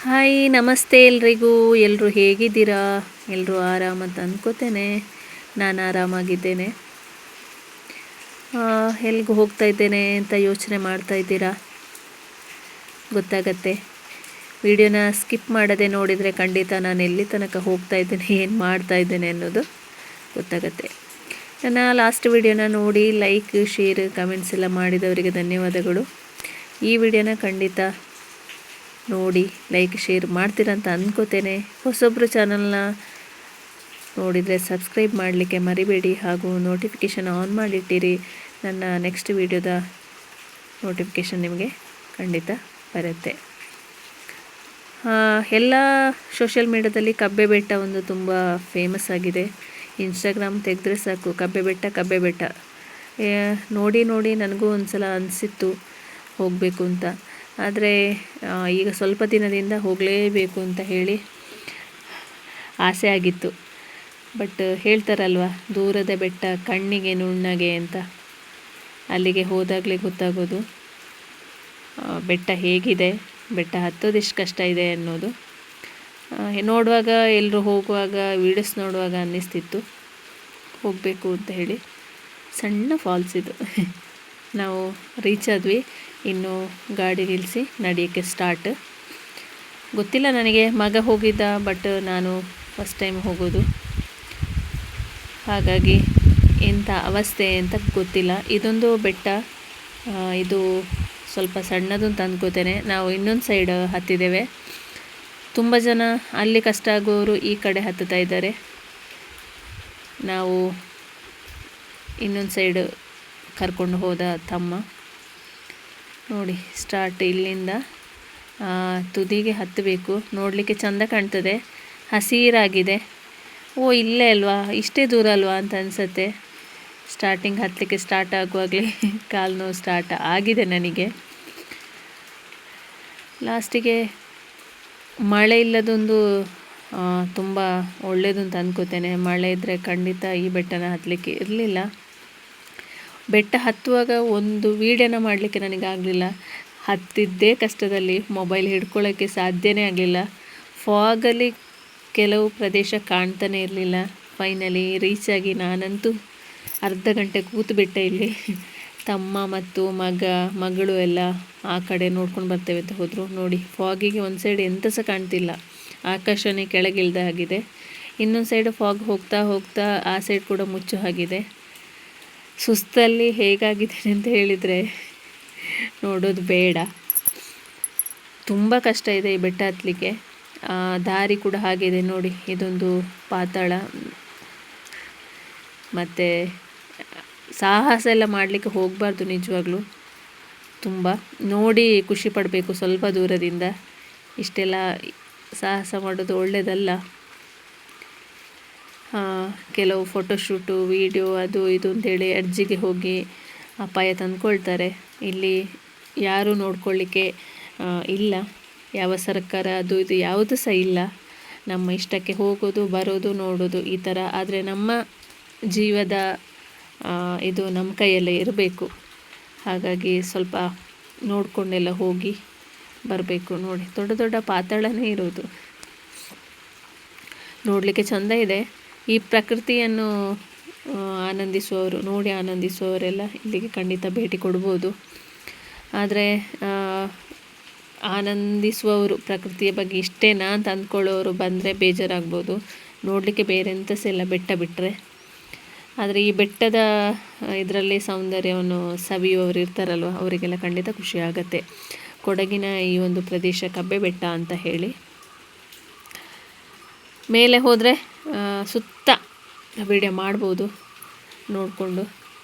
Hi ನಮಸ್ತೆ ಎಲ್ರಿಗೂ. ಎಲ್ಲರೂ ಹೇಗಿದ್ದೀರಾ? ಎಲ್ಲರೂ ಆರಾಮಂತ ಅಂದ್ಕೋತೇನೆ. ನಾನು ಆರಾಮಾಗಿದ್ದೇನೆ. ಎಲ್ಲಿಗೆ ಹೋಗ್ತಾ ಇದ್ದೇನೆ ಅಂತ ಯೋಚನೆ ಮಾಡ್ತಾ ಇದ್ದೀರಾ? ಗೊತ್ತಾಗತ್ತೆ. ವಿಡಿಯೋನ ಸ್ಕಿಪ್ ಮಾಡದೆ ನೋಡಿದರೆ ಖಂಡಿತ ನಾನು ಎಲ್ಲಿ ತನಕ ಹೋಗ್ತಾ ಇದ್ದೇನೆ, ಏನು ಮಾಡ್ತಾ ಇದ್ದೇನೆ ಅನ್ನೋದು ಗೊತ್ತಾಗತ್ತೆ. ನನ್ನ ಲಾಸ್ಟ್ ವಿಡಿಯೋನ ನೋಡಿ ಲೈಕ್, ಶೇರ್, ಕಮೆಂಟ್ಸ್ ಎಲ್ಲ ಮಾಡಿದವರಿಗೆ ಧನ್ಯವಾದಗಳು. ಈ ವಿಡಿಯೋನ ಖಂಡಿತ ನೋಡಿ ಲೈಕ್ ಶೇರ್ ಮಾಡ್ತೀರಂತ ಅಂದ್ಕೋತೇನೆ. ಹೊಸೊಬ್ಬರು ಚಾನಲ್ನ ನೋಡಿದರೆ ಸಬ್ಸ್ಕ್ರೈಬ್ ಮಾಡಲಿಕ್ಕೆ ಮರಿಬೇಡಿ, ಹಾಗೂ ನೋಟಿಫಿಕೇಷನ್ ಆನ್ ಮಾಡಿಟ್ಟಿರಿ. ನನ್ನ ನೆಕ್ಸ್ಟ್ ವಿಡಿಯೋದ ನೋಟಿಫಿಕೇಷನ್ ನಿಮಗೆ ಖಂಡಿತ ಬರುತ್ತೆ. ಎಲ್ಲ ಸೋಷಿಯಲ್ ಮೀಡಿಯಾದಲ್ಲಿ ಕಬ್ಬೆ ಬೆಟ್ಟ ಒಂದು ತುಂಬ ಫೇಮಸ್ ಆಗಿದೆ. ಇನ್ಸ್ಟಾಗ್ರಾಮ್ ತೆಗೆದ್ರೆ ಸಾಕು ಕಬ್ಬೆ ಬೆಟ್ಟ. ನೋಡಿ ನೋಡಿ ನನಗೂ ಒಂದು ಸಲ ಅನಿಸಿತ್ತು ಹೋಗಬೇಕು ಅಂತ. ಆದರೆ ಈಗ ಸ್ವಲ್ಪ ದಿನದಿಂದ ಹೋಗಲೇಬೇಕು ಅಂತ ಹೇಳಿ ಆಸೆ ಆಗಿತ್ತು. ಬಟ್ ಹೇಳ್ತಾರಲ್ವ, ದೂರದ ಬೆಟ್ಟ ಕಣ್ಣಿಗೆ ನುಣ್ಣಗೆ ಅಂತ. ಅಲ್ಲಿಗೆ ಹೋದಾಗಲೇ ಗೊತ್ತಾಗೋದು ಬೆಟ್ಟ ಹೇಗಿದೆ, ಬೆಟ್ಟ ಹತ್ತೋದು ಎಷ್ಟು ಕಷ್ಟ ಇದೆ ಅನ್ನೋದು. ನೋಡುವಾಗ ಎಲ್ಲರೂ ಹೋಗುವಾಗ ವೀಡಿಯೋಸ್ ನೋಡುವಾಗ ಅನ್ನಿಸ್ತಿತ್ತು ಹೋಗಬೇಕು ಅಂತ ಹೇಳಿ. ಸಣ್ಣ ಫಾಲ್ಸ್ ಇದು. ನಾವು ರೀಚ್ ಆದ್ವಿ. ಇನ್ನು ಗಾಡಿ ನಿಲ್ಲಿಸಿ ನಡೆಯೋಕ್ಕೆ ಸ್ಟಾರ್ಟ್. ಗೊತ್ತಿಲ್ಲ ನನಗೆ, ಮಗ ಹೋಗಿದ್ದ, ಬಟ್ ನಾನು ಫಸ್ಟ್ ಟೈಮ್ ಹೋಗೋದು, ಹಾಗಾಗಿ ಎಂಥ ಅವಸ್ಥೆ ಅಂತ ಗೊತ್ತಿಲ್ಲ. ಇದೊಂದು ಬೆಟ್ಟ, ಇದು ಸ್ವಲ್ಪ ಸಣ್ಣದು ಅಂತ ಅಂದ್ಕೋತೇನೆ. ನಾವು ಇನ್ನೊಂದು ಸೈಡ್ ಹತ್ತಿದ್ದೇವೆ. ತುಂಬ ಜನ ಅಲ್ಲಿ ಕಷ್ಟ ಆಗೋರು ಈ ಕಡೆ ಹತ್ತುತ್ತಾ ಇದ್ದಾರೆ. ನಾವು ಇನ್ನೊಂದು ಸೈಡ್ ಕರ್ಕೊಂಡು ಹೋದ ತಮ್ಮ. ನೋಡಿ ಸ್ಟಾರ್ಟ್ ಇಲ್ಲಿಂದ ತುದಿಗೆ ಹತ್ತಬೇಕು. ನೋಡಲಿಕ್ಕೆ ಚೆಂದ ಕಾಣ್ತದೆ, ಹಸಿರಾಗಿದೆ. ಇಲ್ಲೇ ಅಲ್ವಾ, ಇಷ್ಟೇ ದೂರ ಅಲ್ವಾ ಅಂತ ಅನಿಸುತ್ತೆ. ಸ್ಟಾರ್ಟಿಂಗ್ ಹತ್ತಲಿಕ್ಕೆ ಸ್ಟಾರ್ಟ್ ಆಗುವಾಗಲೇ ಕಾಲು ನೋವು ಸ್ಟಾರ್ಟ್ ಆಗಿದೆ ನನಗೆ. ಲಾಸ್ಟಿಗೆ ಮಳೆ ಇಲ್ಲದೊಂದು ತುಂಬ ಒಳ್ಳೆಯದು ಅಂತ ಅಂದ್ಕೋತೇನೆ. ಮಳೆ ಇದ್ದರೆ ಖಂಡಿತ ಈ ಬೆಟ್ಟನ ಹತ್ತಲಿಕ್ಕೆ ಇರಲಿಲ್ಲ. ಬೆಟ್ಟ ಹತ್ತುವಾಗ ಒಂದು ವೀಡಿಯೋನ ಮಾಡಲಿಕ್ಕೆ ನನಗಾಗಲಿಲ್ಲ. ಹತ್ತಿದ್ದೇ ಕಷ್ಟದಲ್ಲಿ ಮೊಬೈಲ್ ಹಿಡ್ಕೊಳ್ಳೋಕ್ಕೆ ಸಾಧ್ಯನೇ ಆಗಲಿಲ್ಲ. ಫಾಗಲ್ಲಿ ಕೆಲವು ಪ್ರದೇಶ ಕಾಣ್ತಾನೆ ಇರಲಿಲ್ಲ. ಫೈನಲಿ ರೀಚ್ ಆಗಿ ನಾನಂತೂ ಅರ್ಧ ಗಂಟೆ ಕೂತುಬಿಟ್ಟೆ ಇಲ್ಲಿ. ತಮ್ಮ ಮತ್ತು ಮಗಳು ಎಲ್ಲ ಆ ಕಡೆ ನೋಡ್ಕೊಂಡು ಬರ್ತೇವೆ ಅಂತ ಹೋದರು. ನೋಡಿ ಫಾಗಿಗೆ ಒಂದು ಸೈಡ್ ಎಂಥ ಸಹ ಕಾಣ್ತಿಲ್ಲ, ಆಕಾಶನೇ ಕೆಳಗಿಳ್ದ ಆಗಿದೆ. ಇನ್ನೊಂದು ಸೈಡ್ ಫಾಗ್ ಹೋಗ್ತಾ ಹೋಗ್ತಾ ಆ ಸೈಡ್ ಕೂಡ ಮುಚ್ಚೋ ಆಗಿದೆ. ಸುಸ್ತಲ್ಲಿ ಹೇಗಾಗಿದ್ದೇನೆ ಅಂತ ಹೇಳಿದರೆ ನೋಡೋದು ಬೇಡ. ತುಂಬ ಕಷ್ಟ ಇದೆ ಈ ಬೆಟ್ಟ ಹತ್ತಲಿಕ್ಕೆ. ದಾರಿ ಕೂಡ ಹಾಗಿದೆ ನೋಡಿ. ಇದೊಂದು ಪಾತಾಳ. ಮತ್ತು ಸಾಹಸ ಎಲ್ಲ ಮಾಡಲಿಕ್ಕೆ ಹೋಗಬಾರ್ದು ನಿಜವಾಗ್ಲೂ. ತುಂಬ ನೋಡಿ ಖುಷಿ ಪಡಬೇಕು ಸ್ವಲ್ಪ ದೂರದಿಂದ. ಇಷ್ಟೆಲ್ಲ ಸಾಹಸ ಮಾಡೋದು ಒಳ್ಳೆಯದಲ್ಲ. ಕೆಲವು ಫೋಟೋಶೂಟು, ವೀಡಿಯೋ, ಅದು ಇದು ಅಂತೇಳಿ ಅರ್ಜಿಗೆ ಹೋಗಿ ಅಪಾಯ ತಂದುಕೊಳ್ತಾರೆ. ಇಲ್ಲಿ ಯಾರೂ ನೋಡ್ಕೊಳ್ಳಿಕ್ಕೆ ಇಲ್ಲ, ಯಾವ ಸರ್ಕಾರ ಅದು ಇದು ಯಾವುದು ಸಹ ಇಲ್ಲ. ನಮ್ಮ ಇಷ್ಟಕ್ಕೆ ಹೋಗೋದು, ಬರೋದು, ನೋಡೋದು ಈ ಥರ. ಆದರೆ ನಮ್ಮ ಜೀವದ ಇದು ನಮ್ಮ ಕೈಯಲ್ಲೇ ಇರಬೇಕು. ಹಾಗಾಗಿ ಸ್ವಲ್ಪ ನೋಡಿಕೊಂಡೆಲ್ಲ ಹೋಗಿ ಬರಬೇಕು. ನೋಡಿ ದೊಡ್ಡ ದೊಡ್ಡ ಪಾತಾಳನೇ ಇರೋದು. ನೋಡಲಿಕ್ಕೆ ಚೆಂದ ಇದೆ. ಈ ಪ್ರಕೃತಿಯನ್ನು ನೋಡಿ ಆನಂದಿಸುವವರೆಲ್ಲ ಇಲ್ಲಿಗೆ ಖಂಡಿತ ಭೇಟಿ ಕೊಡ್ಬೋದು. ಆದರೆ ಆನಂದಿಸುವವರು, ಪ್ರಕೃತಿಯ ಬಗ್ಗೆ ಇಷ್ಟೇನಾ ಅಂತ ಅಂದ್ಕೊಳ್ಳೋರು ಬಂದರೆ ಬೇಜಾರಾಗ್ಬೋದು. ನೋಡಲಿಕ್ಕೆ ಬೇರೆ ಎಂಥ ಸಹ ಇಲ್ಲ ಬೆಟ್ಟ ಬಿಟ್ಟರೆ. ಆದರೆ ಈ ಬೆಟ್ಟದ ಇದರಲ್ಲಿ ಸೌಂದರ್ಯವನ್ನು ಸವಿಯುವವರು ಇರ್ತಾರಲ್ವ, ಅವರಿಗೆಲ್ಲ ಖಂಡಿತ ಖುಷಿ ಆಗುತ್ತೆ. ಕೊಡಗಿನ ಈ ಒಂದು ಪ್ರದೇಶ ಕಬ್ಬೆ ಬೆಟ್ಟ ಅಂತ ಹೇಳಿ. ಮೇಲೆ ಹೋದರೆ ಸುತ್ತ ವಿಡಿಯೋ ಮಾಡ್ಬೋದು ನೋಡಿಕೊಂಡು.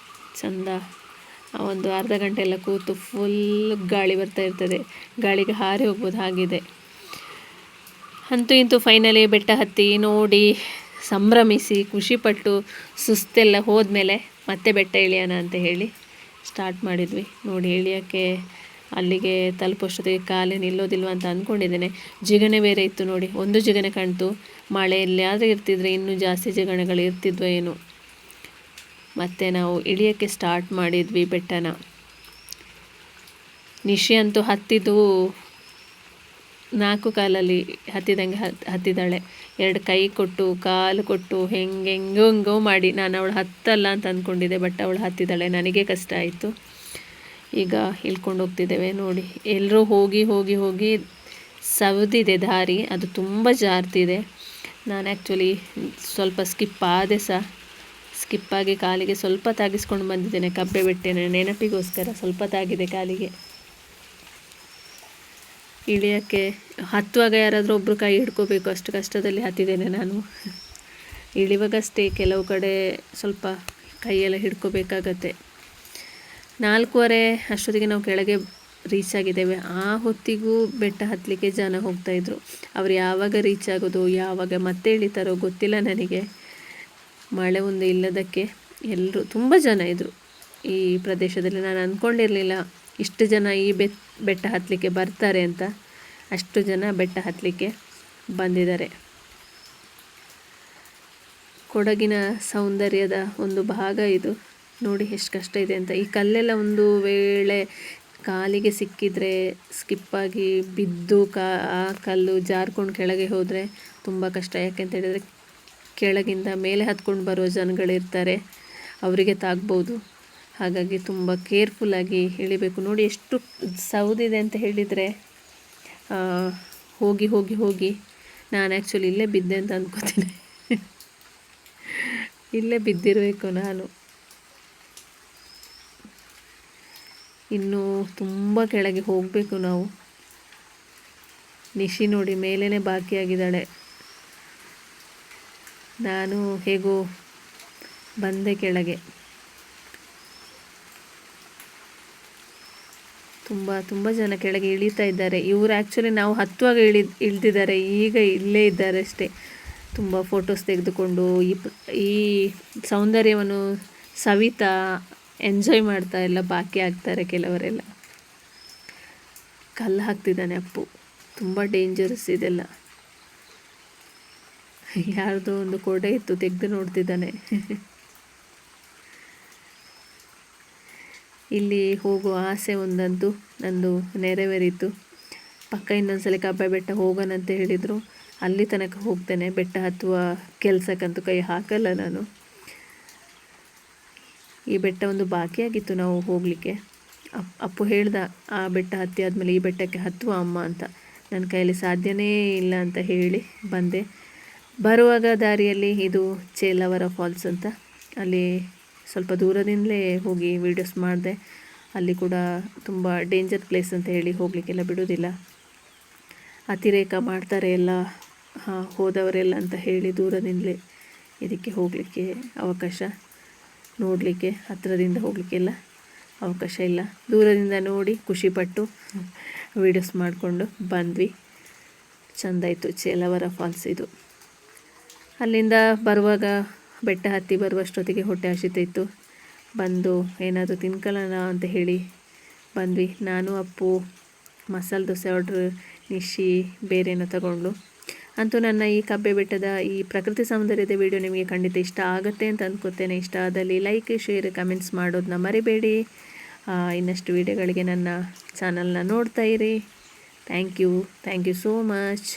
ಚೆಂದ ಒಂದು ಅರ್ಧ ಗಂಟೆ ಎಲ್ಲ ಕೂತು ಫುಲ್ ಗಾಳಿ ಬರ್ತಾ ಇರ್ತದೆ, ಗಾಳಿಗೆ ಹಾರಿ ಹೋಗ್ಬೋದು ಹಾಗಿದೆ. ಅಂತೂ ಇಂತೂ ಫೈನಲಿ ಬೆಟ್ಟ ಹತ್ತಿ ನೋಡಿ ಸಂಭ್ರಮಿಸಿ ಖುಷಿಪಟ್ಟು ಸುಸ್ತೆಲ್ಲ ಹೋದ್ಮೇಲೆ ಮತ್ತೆ ಬೆಟ್ಟ ಇಳಿಯೋಣ ಅಂತ ಹೇಳಿ ಸ್ಟಾರ್ಟ್ ಮಾಡಿದ್ವಿ. ನೋಡಿ ಇಳಿಯೋಕ್ಕೆ ಅಲ್ಲಿಗೆ ತಲುಪೋಷ್ಟೊತ್ತಿಗೆ ಕಾಲೇ ನಿಲ್ಲೋದಿಲ್ವ ಅಂತ ಅಂದ್ಕೊಂಡಿದ್ದೇನೆ. ಜಿಗಣೆ ಬೇರೆ ಇತ್ತು ನೋಡಿ, ಒಂದು ಜಿಗಣೆ ಕಾಣ್ತು. ಮಳೆಯಲ್ಲಿ ಆದರೆ ಇರ್ತಿದ್ರೆ ಇನ್ನೂ ಜಾಸ್ತಿ ಜಿಗಣೆಗಳು ಇರ್ತಿದ್ವೋ ಏನೋ. ಮತ್ತು ನಾವು ಇಳಿಯೋಕ್ಕೆ ಸ್ಟಾರ್ಟ್ ಮಾಡಿದ್ವಿ ಬೆಟ್ಟನ. ನಿಶೆ ಅಂತೂ ಹತ್ತಿದ್ದು 4 ಕಾಲಲ್ಲಿ ಹತ್ತಿದಂಗೆ ಹತ್ತಿದ್ದಾಳೆ. 2 ಕೈ ಕೊಟ್ಟು ಕಾಲು ಕೊಟ್ಟು ಹೆಂಗೋ ಮಾಡಿ ನಾನು ಅವಳು ಹತ್ತಲ್ಲ ಅಂತ ಅಂದ್ಕೊಂಡಿದ್ದೆ, ಬಟ್ ಅವಳು ಹತ್ತಿದ್ದಾಳೆ. ನನಗೆ ಕಷ್ಟ ಆಯಿತು. ಈಗ ಇಳ್ಕೊಂಡು ಹೋಗ್ತಿದ್ದೇವೆ ನೋಡಿ. ಎಲ್ಲರೂ ಹೋಗಿ ಹೋಗಿ ಹೋಗಿ ಸವದಿದೆ ದಾರಿ, ಅದು ತುಂಬ ಜಾರ್ತಿದೆ. ನಾನು ಆ್ಯಕ್ಚುಲಿ ಸ್ವಲ್ಪ ಸ್ಕಿಪ್ಪಾಗಿ ಕಾಲಿಗೆ ಸ್ವಲ್ಪ ತಾಗಿಸ್ಕೊಂಡು ಬಂದಿದ್ದೇನೆ. ಕಬ್ಬೆ ಬೆಟ್ಟೆನ ನೆನಪಿಗೋಸ್ಕರ ಸ್ವಲ್ಪ ತಾಗಿದೆ ಕಾಲಿಗೆ. ಇಳಿಯೋಕ್ಕೆ ಹತ್ತುವಾಗ ಯಾರಾದರೂ ಒಬ್ಬರು ಕೈ ಹಿಡ್ಕೋಬೇಕು, ಅಷ್ಟು ಕಷ್ಟದಲ್ಲಿ ಹತ್ತಿದ್ದೇನೆ ನಾನು. ಇಳಿವಾಗಷ್ಟೇ ಕೆಲವು ಕಡೆ ಸ್ವಲ್ಪ ಕೈಯೆಲ್ಲ ಹಿಡ್ಕೋಬೇಕಾಗತ್ತೆ. 4:15 ಅಷ್ಟೊತ್ತಿಗೆ ನಾವು ಕೆಳಗೆ ರೀಚ್ ಆಗಿದ್ದೇವೆ. ಆ ಹೊತ್ತಿಗೂ ಬೆಟ್ಟ ಹತ್ತಲಿಕ್ಕೆ ಜನ ಹೋಗ್ತಾಯಿದ್ರು. ಅವರು ಯಾವಾಗ ರೀಚ್ ಆಗೋದು, ಯಾವಾಗ ಮತ್ತೆ ಇಳಿತಾರೋ ಗೊತ್ತಿಲ್ಲ ನನಗೆ. ಮಳೆ ಒಂದು ಇಲ್ಲದಕ್ಕೆ ಎಲ್ಲರೂ ತುಂಬ ಜನ ಇದ್ದರು ಈ ಪ್ರದೇಶದಲ್ಲಿ. ನಾನು ಅಂದ್ಕೊಂಡಿರಲಿಲ್ಲ ಇಷ್ಟು ಜನ ಈ ಬೆಟ್ಟ ಹತ್ತಲಿಕ್ಕೆ ಬರ್ತಾರೆ ಅಂತ. ಅಷ್ಟು ಜನ ಬೆಟ್ಟ ಹತ್ತಲಿಕ್ಕೆ ಬಂದಿದ್ದಾರೆ. ಕೊಡಗಿನ ಸೌಂದರ್ಯದ ಒಂದು ಭಾಗ ಇದು. ನೋಡಿ ಎಷ್ಟು ಕಷ್ಟ ಇದೆ ಅಂತ. ಈ ಕಲ್ಲೆಲ್ಲ ಒಂದು ವೇಳೆ ಕಾಲಿಗೆ ಸಿಕ್ಕಿದರೆ ಸ್ಕಿಪ್ಪಾಗಿ ಬಿದ್ದು ಆ ಕಲ್ಲು ಜಾರ್ಕೊಂಡು ಕೆಳಗೆ ಹೋದರೆ ತುಂಬ ಕಷ್ಟ. ಯಾಕೆಂತ ಹೇಳಿದರೆ ಕೆಳಗಿಂದ ಮೇಲೆ ಹತ್ಕೊಂಡು ಬರೋ ಜನಗಳಿರ್ತಾರೆ, ಅವರಿಗೆ ತಾಗ್ಬೋದು. ಹಾಗಾಗಿ ತುಂಬ ಕೇರ್ಫುಲ್ಲಾಗಿ ಇಳಿಬೇಕು. ನೋಡಿ ಎಷ್ಟು ಸೌದಿದೆ ಅಂತ ಹೇಳಿದರೆ, ಹೋಗಿ ಹೋಗಿ ಹೋಗಿ ನಾನು ಆ್ಯಕ್ಚುಲಿ ಇಲ್ಲೇ ಬಿದ್ದೆ ಅಂತ ಅಂದ್ಕೋತೀನಿ. ಇಲ್ಲೇ ಬಿದ್ದಿರಬೇಕು ನಾನು. ಇನ್ನೂ ತುಂಬ ಕೆಳಗೆ ಹೋಗಬೇಕು ನಾವು. ನಿಶಿ ನೋಡಿ ಮೇಲೇ ಬಾಕಿಯಾಗಿದ್ದಾಳೆ. ನಾನು ಹೇಗೋ ಬಂದೆ ಕೆಳಗೆ. ತುಂಬ ಜನ ಕೆಳಗೆ ಇಳಿತಾ ಇದ್ದಾರೆ. ಇವರು ಆ್ಯಕ್ಚುಲಿ ನಾವು ಹತ್ತುವಾಗ ಇಳಿದಿದ್ದಾರೆ, ಈಗ ಇಲ್ಲೇ ಇದ್ದಾರೆ ಅಷ್ಟೇ. ತುಂಬ ಫೋಟೋಸ್ ತೆಗೆದುಕೊಂಡು ಈ ಸೌಂದರ್ಯವನ್ನು ಸವಿತಾ ಎಂಜಾಯ್ ಮಾಡ್ತಾ ಎಲ್ಲ ಬಾಕಿ ಆಗ್ತಾರೆ ಕೆಲವರೆಲ್ಲ. ಕಲ್ಲು ಹಾಕ್ತಿದ್ದಾನೆ ಅಪ್ಪು. ತುಂಬ ಡೇಂಜರಸ್ ಇದೆಲ್ಲ. ಯಾರ್ದೋ ಒಂದು ಕೊಡೆ ಇತ್ತು, ತೆಗೆದು ನೋಡ್ತಿದ್ದಾನೆ. ಇಲ್ಲಿ ಹೋಗುವ ಆಸೆ ಒಂದಂತೂ ನಂದು ನೆರವೇರಿತು. ಪಕ್ಕ ಇನ್ನೊಂದ್ಸಲ ಕಬ್ಬೆ ಬೆಟ್ಟ ಹೋಗೋಣ ಅಂತ ಹೇಳಿದರು. ಅಲ್ಲಿ ತನಕ ಹೋಗ್ತೇನೆ. ಬೆಟ್ಟ ಹತ್ತುವ ಕೆಲಸಕ್ಕಂತೂ ಕೈ ಹಾಕಲ್ಲ ನಾನು. ಈ ಬೆಟ್ಟ ಒಂದು ಬಾಕಿಯಾಗಿತ್ತು ನಾವು ಹೋಗಲಿಕ್ಕೆ. ಅಪ್ಪು ಹೇಳ್ದ, ಆ ಬೆಟ್ಟ ಹತ್ತಿ ಆದಮೇಲೆ ಈ ಬೆಟ್ಟಕ್ಕೆ ಹತ್ತುವ ಅಮ್ಮ ಅಂತ. ನನ್ನ ಕೈಯಲ್ಲಿ ಸಾಧ್ಯನೇ ಇಲ್ಲ ಅಂತ ಹೇಳಿ ಬಂದೆ. ಬರುವಾಗ ದಾರಿಯಲ್ಲಿ ಇದು ಚೇಲಾವರ ಫಾಲ್ಸ್ ಅಂತ, ಅಲ್ಲಿ ಸ್ವಲ್ಪ ದೂರದಿಂದಲೇ ಹೋಗಿ ವೀಡಿಯೋಸ್ ಮಾಡಿದೆ. ಅಲ್ಲಿ ಕೂಡ ತುಂಬ ಡೇಂಜರ್ ಪ್ಲೇಸ್ ಅಂತ ಹೇಳಿ ಹೋಗಲಿಕ್ಕೆಲ್ಲ ಬಿಡೋದಿಲ್ಲ, ಅತಿರೇಕ ಮಾಡ್ತಾರೆ ಎಲ್ಲ ಹೋದವರೆಲ್ಲ ಅಂತ ಹೇಳಿ ದೂರದಿಂದಲೇ ಇದಕ್ಕೆ ಹೋಗಲಿಕ್ಕೆ ಅವಕಾಶ, ನೋಡಲಿಕ್ಕೆ ಹತ್ತಿರದಿಂದ ಹೋಗಲಿಕ್ಕೆಲ್ಲ ಅವಕಾಶ ಇಲ್ಲ. ದೂರದಿಂದ ನೋಡಿ ಖುಷಿಪಟ್ಟು ವೀಡಿಯೋಸ್ ಮಾಡಿಕೊಂಡು ಬಂದ್ವಿ. ಚೆಂದಾಯಿತು. ಚೇಲಾವರ ಫಾಲ್ಸ್ ಇದು. ಅಲ್ಲಿಂದ ಬರುವಾಗ ಬೆಟ್ಟ ಹತ್ತಿ ಬರುವಷ್ಟೊತ್ತಿಗೆ ಹೊಟ್ಟೆ ಹಸಿತಿತ್ತು. ಬಂದು ಏನಾದರೂ ತಿನ್ಕೊಳ್ಳೋಣ ಅಂತ ಹೇಳಿ ಬಂದ್ವಿ. ನಾನು ಅಪ್ಪು ಮಸಾಲೆ ದೋಸೆ ಆರ್ಡ್ರ್, ನಿಶಿ ಬೇರೇನೋ ತಗೊಂಡು. ಅಂತೂ ನನ್ನ ಈ ಕಬ್ಬೆ ಬೆಟ್ಟದ ಈ ಪ್ರಕೃತಿ ಸೌಂದರ್ಯದ ವಿಡಿಯೋ ನಿಮಗೆ ಖಂಡಿತ ಇಷ್ಟ ಆಗುತ್ತೆ ಅಂತ ಅಂದ್ಕೋತೇನೆ. ಇಷ್ಟ ಆದಲ್ಲಿ ಲೈಕ್, ಶೇರ್, ಕಮೆಂಟ್ಸ್ ಮಾಡೋದನ್ನ ಮರಿಬೇಡಿ. ಇನ್ನಷ್ಟು ವಿಡಿಯೋಗಳಿಗೆ ನನ್ನ ಚಾನಲ್ನ ನೋಡ್ತಾ ಇರಿ. Thank you so much.